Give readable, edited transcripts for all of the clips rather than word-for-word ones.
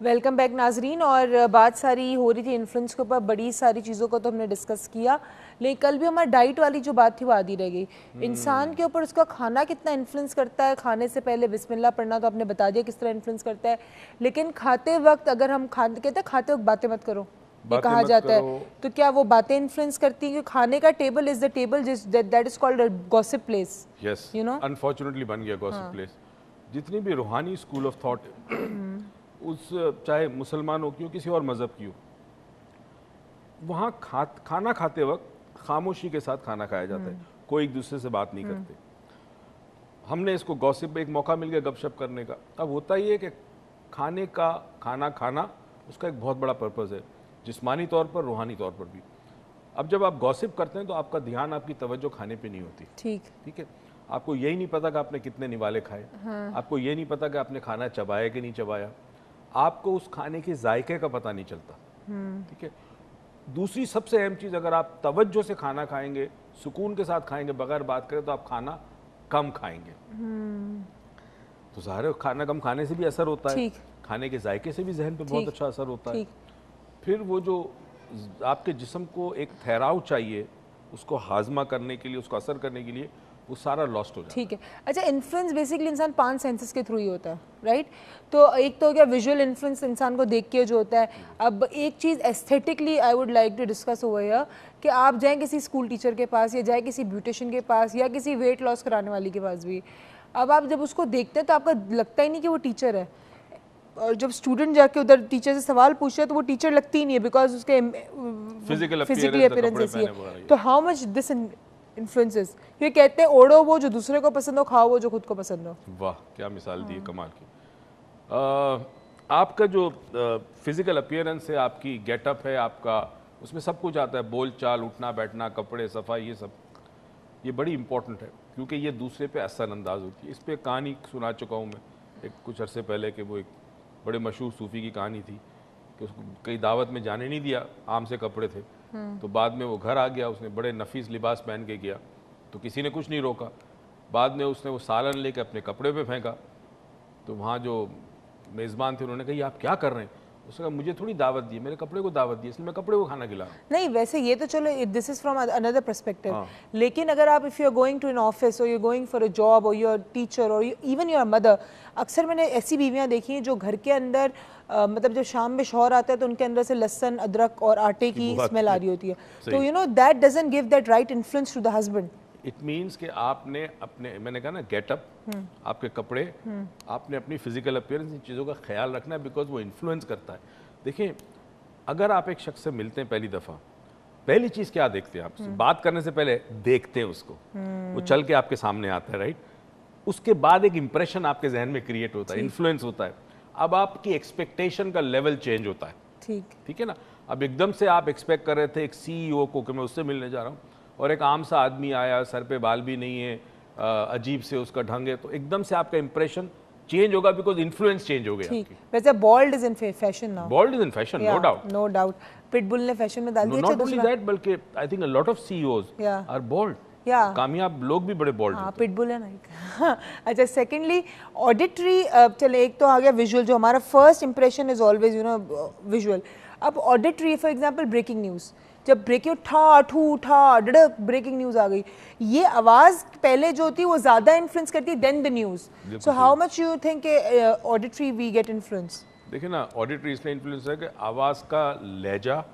Welcome back नाजरीन। और बात सारी हो रही थी इन्फ्लुएंस के ऊपर, बड़ी सारी चीज़ों को तो हमने डिस्कस किया, लेकिन कल भी हमारी डाइट वाली जो बात थी वो आधी रह गई। इंसान के ऊपर उसका खाना कितना इन्फ्लुएंस करता है। खाने से पहले बिस्मिल्लाह पढ़ना तो आपने बता दिया किस तरह इन्फ्लुएंस करता है, लेकिन खाते वक्त अगर हम कहते हैं खाते वक्त बातें मत करो, ये कहा जाता है, तो क्या वो बातें इन्फ्लुएंस करती हैं? खाने का table is the table that is called gossip place. Yes, you know, unfortunately बन गया गॉसिप प्लेस। जितनी भी रूहानी स्कूल ऑफ थॉट उस चाहे मुसलमानों की हो किसी और मज़हब की हो, वहाँ खाना खाते वक्त खामोशी के साथ खाना खाया जाता है, कोई एक दूसरे से बात नहीं करते। हमने इसको गॉसिप, एक मौका मिल गया गपशप करने का। अब होता ही है कि खाना खाना उसका एक बहुत बड़ा पर्पज़ है, जिस्मानी तौर पर, रूहानी तौर पर भी। अब जब आप गॉसिप करते हैं तो आपका ध्यान, आपकी तवज्जो खाने पे नहीं होती। ठीक है, आपको यही नहीं पता कि आपने कितने निवाले खाए, आपको ये नहीं पता कि आपने खाना चबाया कि नहीं चबाया, आपको उस खाने के जायके का पता नहीं चलता। ठीक है, दूसरी सबसे अहम चीज़, अगर आप तवज्जो से खाना खाएंगे, सुकून के साथ खाएंगे, बगैर बात करें, तो आप खाना कम खाएंगे। तो ज़ाहिर है खाना कम खाने से भी असर होता है, खाने के जायके से भी जहन पे बहुत अच्छा असर होता है। फिर वो जो आपके जिस्म को एक ठहराव चाहिए उसको हाजमा करने के लिए, उसको असर करने के लिए, वो सारा लॉस्ट हो जाता है। ठीक है, अच्छा, इन्फ्लुएंस बेसिकली इंसान 5 सेंसेस के थ्रू ही होता है, राइट? तो एक तो क्या विजुअल इन्फ्लुएंस इंसान को देख के जो होता है। अब एक चीज़ aesthetically I would like to discuss over here कि आप जाएं किसी स्कूल टीचर के पास, या जाएं किसी ब्यूटिशियन के पास, या किसी वेट लॉस कराने वाली के पास भी, अब आप जब उसको देखते हैं तो आपका लगता ही नहीं कि वो टीचर है। और जब स्टूडेंट जाके उधर टीचर से सवाल पूछे तो वो टीचर लगती ही नहीं है, बिकॉज उसके फिजिकली अपीयरेंस ऐसी है। तो हाउ मच दिस इन्फ्लुएंसेस? ये कहते हैं ओढ़ो वो जो दूसरे को पसंद हो, खाओ वो जो खुद को पसंद हो। वाह, क्या मिसाल दी, कमाल की। आपका जो फिजिकल अपीयरेंस है, आपकी गेटअप है, आपका उसमें सब कुछ आता है, बोल चाल, उठना बैठना, कपड़े, सफाई, ये सब, ये बड़ी इंपॉर्टेंट है, क्योंकि ये दूसरे पे असर अंदाज होती है। इस पर कहानी सुना चुका हूँ मैं एक कुछ अरसे पहले, कि वो एक बड़े मशहूर सूफ़ी की कहानी थी कि उसको कई दावत में जाने नहीं दिया, आम से कपड़े थे, तो बाद में वो घर आ गया, उसने बड़े नफीस लिबास पहन के गया, तो किसी ने कुछ नहीं रोका। बाद में उसने वो सालन लेके अपने कपड़े पे फेंका, तो वहाँ जो मेज़बान थे उन्होंने कहा आप क्या कर रहे हैं? उसने कहा मुझे थोड़ी दावत दी, मेरे कपड़े को दावत दी, इसलिए मैं कपड़े को खाना खिला रहा हूं। नहीं, वैसे ये तो चलो this is from another perspective, लेकिन अगर आप if you are going to an office और you are going for a job और यू आर टीचर और इवन योर मदर, अक्सर मैंने ऐसी बीवियां देखी हैं जो घर के अंदर मतलब जब शाम में शौहर आता है तो उनके अंदर से लहसुन, अदरक और आटे की स्मेल आ रही होती है, तो you know that doesn't give that right influence to the husband. It means कि आपने अपने, मैंने कहा ना, गेटअप, आपके कपड़े, आपने अपनी फिजिकल अपीयरेंस, इन चीज़ों का ख्याल रखना है, बिकॉज वो इन्फ्लुएंस करता है। देखिए, अगर आप एक शख्स से मिलते हैं पहली दफ़ा, पहली चीज़ क्या देखते हैं? आपसे बात करने से पहले देखते हैं उसको, वो चल के आपके सामने आता है, राइट? उसके बाद एक इंप्रेशन आपके जहन में क्रिएट होता है, इन्फ्लुएंस होता है। अब आपकी एक्सपेक्टेशन का लेवल चेंज होता है। ठीक है ना? अब एकदम से आप एक्सपेक्ट कर रहे थे एक CEO को कि मैं उससे मिलने जा रहा हूँ, और एक आम सा आदमी आया, सर पे बाल भी नहीं है, अजीब से उसका ढंग है, तो एकदम से आपका इंप्रेशन चेंज होगा, बिकॉज इन्फ्लुएंस चेंज हो गया। ठीक, वैसे bold is in fashion now. Bold is in fashion, no doubt, no doubt. Pitbull ने फैशन में डाल दिया। नॉट ओनली दैट, बल्कि I think a lot of CEOs are bold. कामयाब लोग भी बड़े बॉल्ड हैं। पिटबुल है ना। अच्छा, सेकेंडली ऑडिटरी, चले एक तो आ गया विजुअल, जो हमारा first impression is always you know visual. अब auditory, for example breaking news, जब ब्रेकिंग ठा ठू ठा डड़क ब्रेकिंग न्यूज़ आ गई, ये आवाज़ पहले जो होती है वो ज़्यादा इन्फ्लुएंस करती है than the news. So how much you think auditory we get influence? देखिए ना, ऑडिटरी इसलिए इन्फ्लुएंस है कि आवाज़ का लहजा,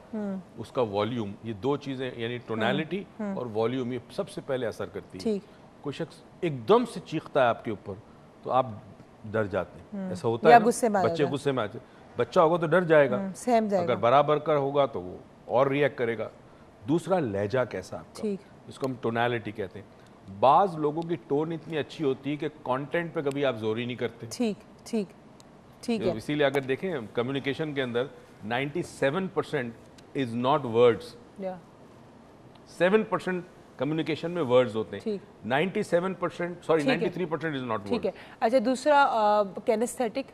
उसका वॉल्यूम, ये दो चीज़ें, यानी टोनैलिटी और वॉल्यूम, ये सबसे पहले असर करती है। कोई शख्स एकदम से चीखता है आपके ऊपर तो आप डर जाते हैं, ऐसा होता है ना, बच्चे गुस्से में आते, बच्चा होगा तो डर जाएगा, सहम जाएगा, अगर बराबर का होगा तो वो और रिएक्ट करेगा। दूसरा, लहजा कैसा आपका, इसको हम टोनैलिटी कहते हैं। बाज़ लोगों की टोन इतनी अच्छी होती है कि कंटेंट पे कभी आप जोर ही नहीं करते। ठीक है, इसीलिए अगर देखें कम्युनिकेशन के अंदर 97% इज नॉट वर्ड्स, 7% कम्युनिकेशन में वर्ड्स होते हैं, 93% इज नॉट वर्ड्स। ठीक है, अच्छा, दूसरा किनेस्थेटिक।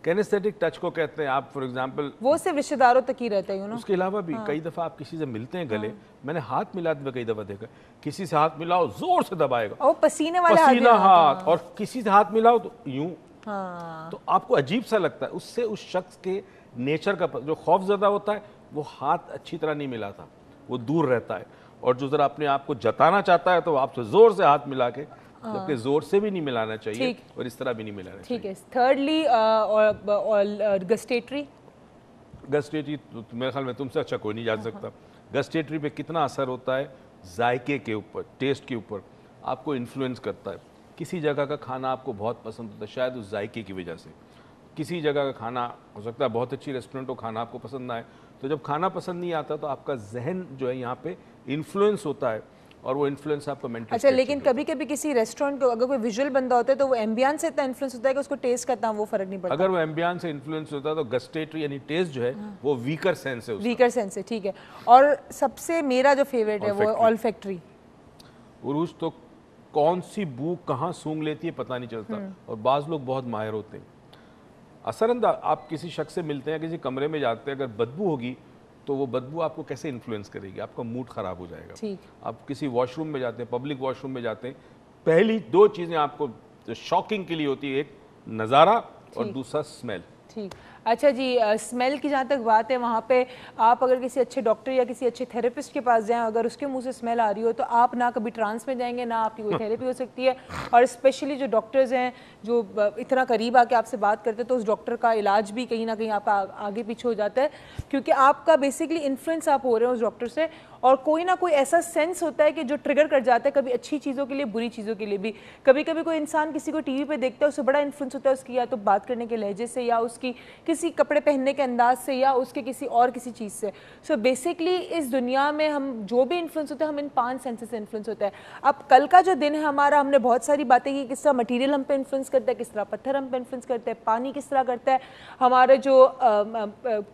किनेस्थेटिक टच को कहते हैं आप, फॉर एग्जांपल, वो सिर्फ रिश्तेदारों तक ही रहता है, यू नो। उसके अलावा भी कई दफ़ा आप किसी से मिलते हैं गले, मैंने हाथ मिलाते हुए कई दफ़ा देखा, किसी से हाथ मिलाओ जोर से दबाएगा, और पसीने वाला पसीना हाथ, और किसी से हाथ मिलाओ तो यूं, तो आपको अजीब सा लगता है, उससे उस शख्स के नेचर का जो खौफजदा होता है वो हाथ अच्छी तरह नहीं मिलाता, वो दूर रहता है, और जो ज़रा अपने आप को जताना चाहता है तो वो आपसे ज़ोर से हाथ मिला के, जबकि ज़ोर से भी नहीं मिलाना चाहिए और इस तरह भी नहीं मिलाना चाहिए। ठीक है। थिर्डली गस्टेटरी। गस्टेटरी मेरे ख्याल में तुमसे अच्छा कोई नहीं जान सकता। गस्टेटरी पे कितना असर होता है, जायके के ऊपर, टेस्ट के ऊपर आपको इन्फ्लुएंस करता है। किसी जगह का खाना आपको बहुत पसंद होता है शायद उस जायके की वजह से, किसी जगह का खाना हो सकता है बहुत अच्छी रेस्टोरेंट हो, खाना आपको पसंद ना आए, तो जब खाना पसंद नहीं आता तो आपका जहन जो है यहाँ पे इन्फ्लुएंस होता है और वो इन्फ्लुएंस आपका मेंटल। अच्छा, लेकिन कभी कभी किसी रेस्टोरेंट को अगर कोई विजुअल बंदा होता है तो वो एम्बियंस से इतना इन्फ्लुएंस होता है कि उसको टेस्ट करता है वो फर्क नहीं पड़ता। अगर वो एम्बियंस से इन्फ्लुएंस होता है तो गस्टेटरी यानी टेस्ट जो है वो वीकर सेंस है, वीकर सेंस है। ठीक है। और सबसे मेरा जो फेवरेट है वो ऑल्फैक्टरी। उरूज तो कौन सी बू कहाँ सूंघ लेती है पता नहीं चलता, और बाज़ लोग बहुत माहिर होते हैं। असरअंदाज आप किसी शख्स से मिलते हैं, किसी कमरे में जाते हैं, अगर बदबू होगी तो वो बदबू आपको कैसे इन्फ्लुएंस करेगी, आपका मूड ख़राब हो जाएगा। ठीक। आप किसी वॉशरूम में जाते हैं, पब्लिक वॉशरूम में जाते हैं, पहली दो चीज़ें आपको जो शॉकिंग के लिए होती है, एक नज़ारा और दूसरा स्मेल। ठीक। अच्छा जी, स्मेल की जहाँ तक बात है, वहाँ पे आप अगर किसी अच्छे डॉक्टर या किसी अच्छे थेरेपिस्ट के पास जाएं, अगर उसके मुंह से स्मेल आ रही हो तो आप ना कभी ट्रांस में जाएंगे, ना आपकी कोई थेरेपी हो सकती है। और स्पेशली जो डॉक्टर्स हैं जो इतना करीब आके आपसे बात करते हैं तो उस डॉक्टर का इलाज भी कहीं ना कहीं आपका आगे पीछे हो जाता है, क्योंकि आपका बेसिकली इन्फ्लुएंस आप हो रहे हैं उस डॉक्टर से, और कोई ना कोई ऐसा सेंस होता है कि जो ट्रिगर कर जाता है, कभी अच्छी चीज़ों के लिए, बुरी चीज़ों के लिए भी। कभी कभी कोई इंसान किसी को टीवी पे देखता है, उससे बड़ा इन्फ्लुएंस होता है उसकी या तो बात करने के लहजे से, या उसकी किसी कपड़े पहनने के अंदाज से, या उसके किसी चीज़ से। सो बेसिकली इस दुनिया में हम जो भी इन्फ्लुएंस होते हैं, हम इन 5 सेंसेस से इन्फ्लुएंस होता है। अब कल का जो दिन है हमारा, हमने बहुत सारी बातें की, किस तरह मटीरियल हम पे इन्फ्लुएंस करता है, किस तरह पत्थर हम पे इन्फ्लुएंस करता है, पानी किस तरह करता है, हमारे जो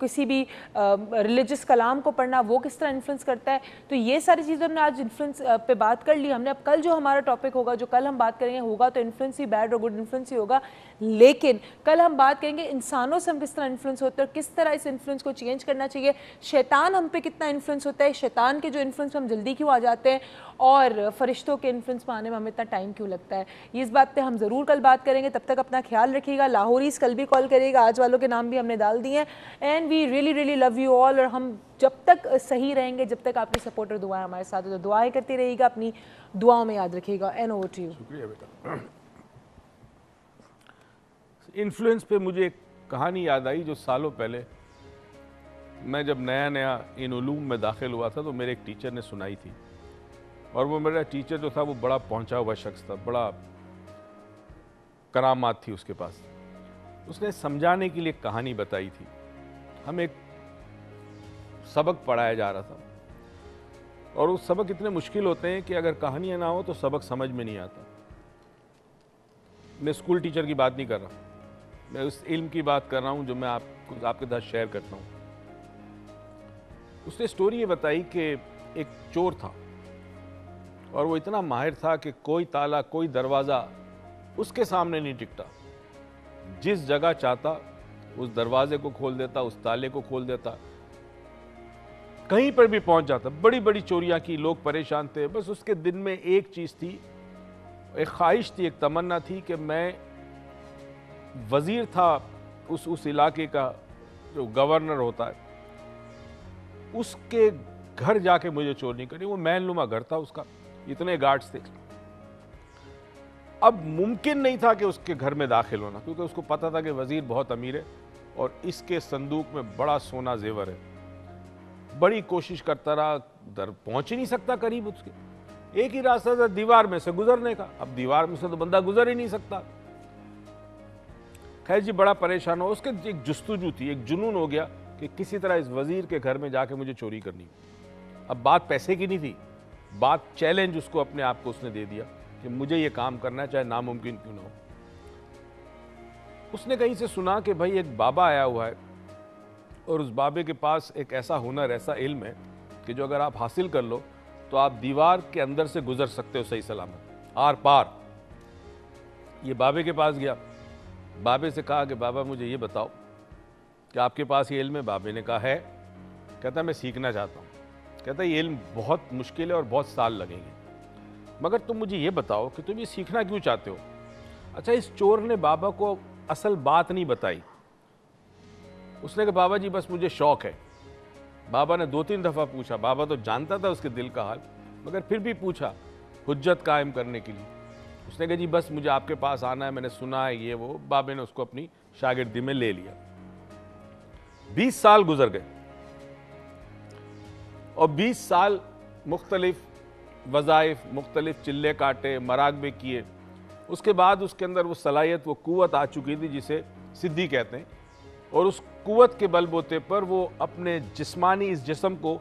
किसी भी रिलीजियस कलाम को पढ़ना वो किस तरह इन्फ्लुएंस करता है। तो ये सारी चीज़ें हमने आज इन्फ्लुएंस पे बात कर ली हमने। अब कल जो हमारा टॉपिक होगा, जो कल हम बात करेंगे, होगा तो इन्फ्लुएंस ही बैड और गुड इन्फ्लुएंस ही होगा, लेकिन कल हम बात करेंगे इंसानों से हम किस तरह इन्फ्लुएंस होते हैं और किस तरह इस इन्फ्लुएंस को चेंज करना चाहिए। शैतान हम पे कितना इन्फ्लुएंस होता है, शैतान के जो इन्फ्लुएंस हम जल्दी क्यों आ जाते हैं, और फरिश्तों के इन्फ्लुएंस में आने में हमें इतना टाइम क्यों लगता है। इस बात पे हम ज़रूर कल बात करेंगे। तब तक अपना ख्याल रखिएगा। लाहौरीज कल भी कॉल करिएगा, आज वालों के नाम भी हमने डाल दिए हैं। And we really really love you all. और हम जब तक सही रहेंगे, जब तक आपकी सपोर्ट और दुआएं हमारे साथ हो, तो दुआएं करते रहिएगा, अपनी दुआओं में याद रखिएगा। And over to you. शुक्रिया बेटा। इन्फ्लुएंस पे मुझे एक कहानी याद आई जो सालों पहले मैं जब नया नया इन उलूम में दाखिल हुआ था तो मेरे एक टीचर ने सुनाई थी। और वो मेरा टीचर जो था वो बड़ा पहुंचा हुआ शख्स था, बड़ा करामात थी उसके पास। उसने समझाने के लिए कहानी बताई थी। हमें एक सबक पढ़ाया जा रहा था और वो सबक इतने मुश्किल होते हैं कि अगर कहानियाँ ना हो तो सबक समझ में नहीं आता। मैं स्कूल टीचर की बात नहीं कर रहा, मैं उस इल्म की बात कर रहा हूँ जो मैं आपके साथ शेयर करता हूँ। उसने स्टोरी ये बताई कि एक चोर था और वो इतना माहिर था कि कोई ताला, कोई दरवाज़ा उसके सामने नहीं टिकता। जिस जगह चाहता उस दरवाजे को खोल देता, उस ताले को खोल देता, कहीं पर भी पहुंच जाता। बड़ी बड़ी चोरियां की, लोग परेशान थे। बस उसके दिन में एक चीज़ थी, एक ख्वाहिश थी, एक तमन्ना थी कि मैं वज़ीर था उस इलाके का, जो गवर्नर होता है, उसके घर जाके मुझे चोर नहीं करनी। वो महलनुमा घर था उसका, इतने गार्ड्स थे। अब मुमकिन नहीं था कि उसके घर में दाखिल होना, क्योंकि उसको पता था कि वज़ीर बहुत अमीर है और इसके संदूक में बड़ा सोना जेवर है। बड़ी कोशिश करता रहा, पहुंच ही नहीं सकता करीब उसके। एक ही रास्ता था दीवार में से गुजरने का। अब दीवार में से तो बंदा गुजर ही नहीं सकता। खैर जी, बड़ा परेशान हो। उसके एक जुस्तजू थी, एक जुनून हो गया कि किसी तरह इस वजीर के घर में जाके मुझे चोरी करनी। अब बात पैसे की नहीं थी, बात चैलेंज उसको अपने आप को उसने दे दिया कि मुझे ये काम करना है, चाहे नामुमकिन क्यों ना हो। उसने कहीं से सुना कि भाई एक बाबा आया हुआ है और उस बाबे के पास एक ऐसा हुनर, ऐसा इल्म है कि जो अगर आप हासिल कर लो तो आप दीवार के अंदर से गुजर सकते हो सही सलामत, आर पार। ये बाबे के पास गया, बाबे से कहा कि बाबा मुझे ये बताओ कि आपके पास ये इल्म है। बाबे ने कहा है। कहता मैं सीखना चाहता हूँ। कहता ये इल्म बहुत मुश्किल है और बहुत साल लगेंगे, मगर तुम मुझे ये बताओ कि तुम ये सीखना क्यों चाहते हो। अच्छा, इस चोर ने बाबा को असल बात नहीं बताई उसने कहा बाबा जी बस मुझे शौक है। बाबा ने 2-3 दफ़ा पूछा, बाबा तो जानता था उसके दिल का हाल, मगर फिर भी पूछा हुज्जत कायम करने के लिए। उसने कहा जी बस मुझे आपके पास आना है, मैंने सुना है ये वो। बाबे ने उसको अपनी शागिर्दी में ले लिया। 20 साल गुजर गए और 20 साल मुख्तलिफ वज़ाइफ, मुख्तलिफ चिल्ले काटे, मराकबे किए। उसके बाद उसके अंदर वो सलाहियत, वो कुव्वत आ चुकी थी जिसे सिद्धि कहते हैं, और उस कुव्वत के बलबूते पर वो अपने जिस्मानी इस जिस्म को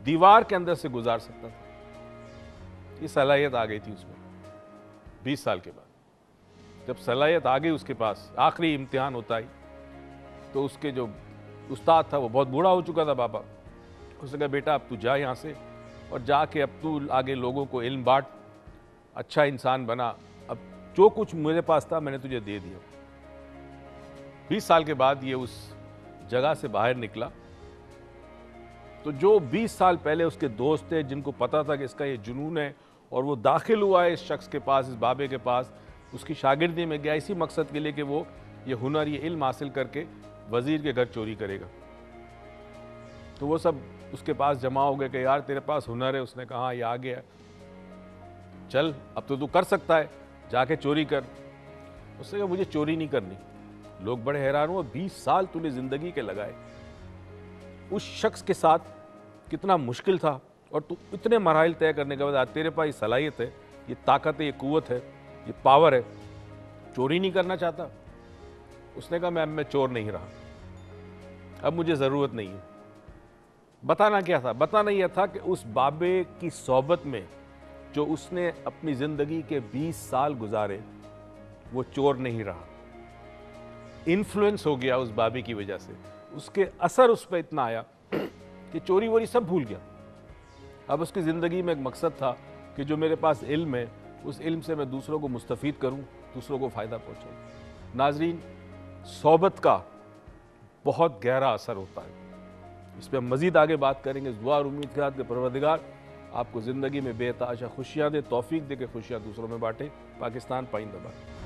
दीवार के अंदर से गुजार सकता था। ये सलाहियत आ गई थी उसमें 20 साल के बाद। जब सलाहियत आ गई उसके पास, आखिरी इम्तिहान होता ही, तो उसके जो उस्ताद था वो बहुत बूढ़ा हो चुका था बाबा। उसने कहा बेटा अब तू जा यहाँ से और जाके अब तू आगे लोगों को इल्म बांट, अच्छा इंसान बना। अब जो कुछ मेरे पास था मैंने तुझे दे दिया। 20 साल के बाद ये उस जगह से बाहर निकला, तो जो 20 साल पहले उसके दोस्त थे जिनको पता था कि इसका ये जुनून है, और वो दाखिल हुआ है इस शख्स के पास, इस बाबे के पास, उसकी शागिर्दी में गया इसी मकसद के लिए कि वो ये हुनर, ये इल्म हासिल करके वजीर के घर चोरी करेगा। तो वो सब उसके पास जमा हो गए कि यार तेरे पास हुनर है। उसने कहा ये आ गया, चल अब तो तू कर सकता है, जाके चोरी कर। उसने कहा मुझे चोरी नहीं करनी। लोग बड़े हैरान हुए, 20 साल तूने जिंदगी के लगाए, उस शख्स के साथ कितना मुश्किल था, और तू इतने मराइल तय करने के बाद आज तेरे पास ये सलाहियत है, ये ताकत है, ये कुव्वत है, ये पावर है, चोरी नहीं करना चाहता। उसने कहा मैं चोर नहीं रहा, अब मुझे ज़रूरत नहीं है। बताना क्या था? बताना यह था कि उस बाबे की सोबत में जो उसने अपनी ज़िंदगी के 20 साल गुजारे, वो चोर नहीं रहा। इन्फ्लुएंस हो गया उस बाबे की वजह से, उसके असर उस पर इतना आया कि चोरी वोरी सब भूल गया। अब उसकी ज़िंदगी में एक मकसद था कि जो मेरे पास इल्म है, उस इल्म से मैं दूसरों को मुस्तफ़ीद करूं, दूसरों को फ़ायदा पहुंचाऊं। नाज़रीन, सोबत का बहुत गहरा असर होता है। इस पर हम मज़ीद आगे बात करेंगे। दुआ और उम्मीद के साथ कि परवरदिगार आपको ज़िंदगी में बेताशा खुशियाँ दे, तौफीक दे के खुशियाँ दूसरों में बांटे। पाकिस्तान पाइंदाबाद।